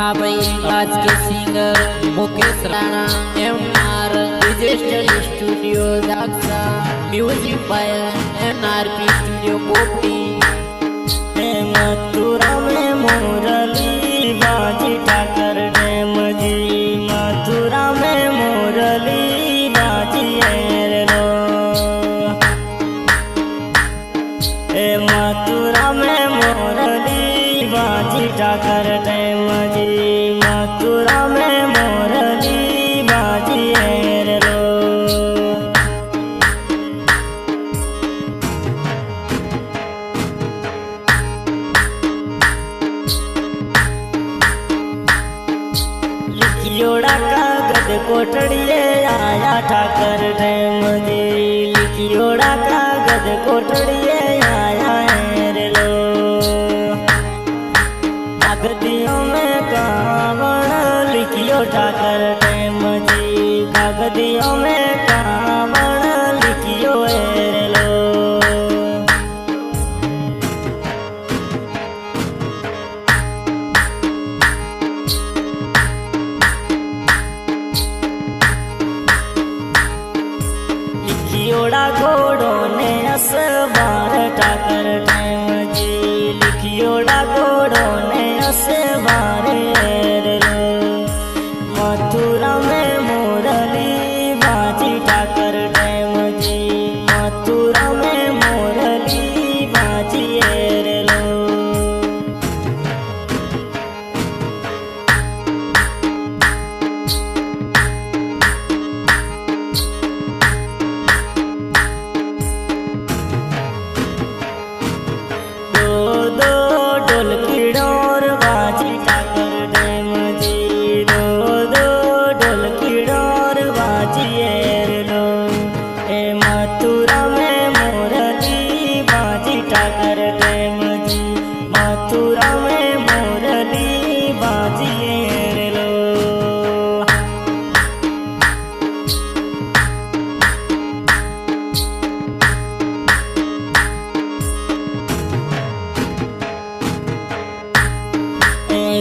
हाँ भाई, आज के singer Mukesh Rana MR digital studio जागसा म्यूजिक बाय NRP स्टूडियो पोपटी। मथुरा में मुरली बाजी ठाकर डैम जी, मथुरा में मुरली बाजी लो। मथुरा में मुरली बाजी ठाकर डैम जी, मथुरा में मुरली बाजी लो। लिखियोड़ा कागज कोटड़िए आया ठाकर डैम जी, लिखियोड़ा कागज कोटड़िए आया रे लो। कागदियों में कावड़ लिखियो ठाकर डैम जी, कागदियों में कावड़ लिखियो रे लो। लिखियोड़ा घोड़ों ने असबार ठाकर डैम जी, लिखियोड़ा घोड़ों ने असबार लो। मथुरा में मुरली बाजी ठाकर डैम जी, मथुरा में मुरली बाजी लो। मथुरा में मुरली बाजी ठाकर डैम जी, मथुरा में मुरली बाजी लो।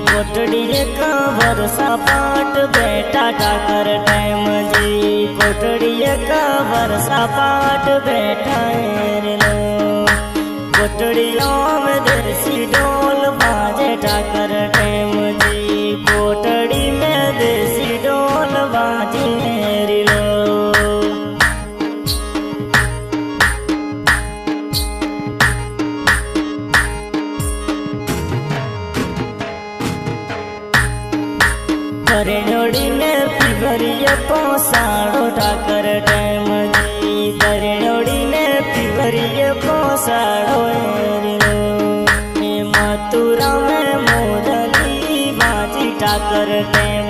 कोटड़िए का वर्षा पाट बेटा ठाकर डैम जी, कोटड़िए का वर्षा पाट बेटा रे लो। कोटड़ियों में देसी ढोल बाजे ठाकर डैम जी, कोटड़ी में देसी ढोल बाजे रे लो। करेणोड़ी में पिवरिया पोसाड़ो ठाकर डैम जी, करेणोड़ी में पिवरिया पोसाड़ो लो। मथुरा में मुरली बाजी ठाकर डैम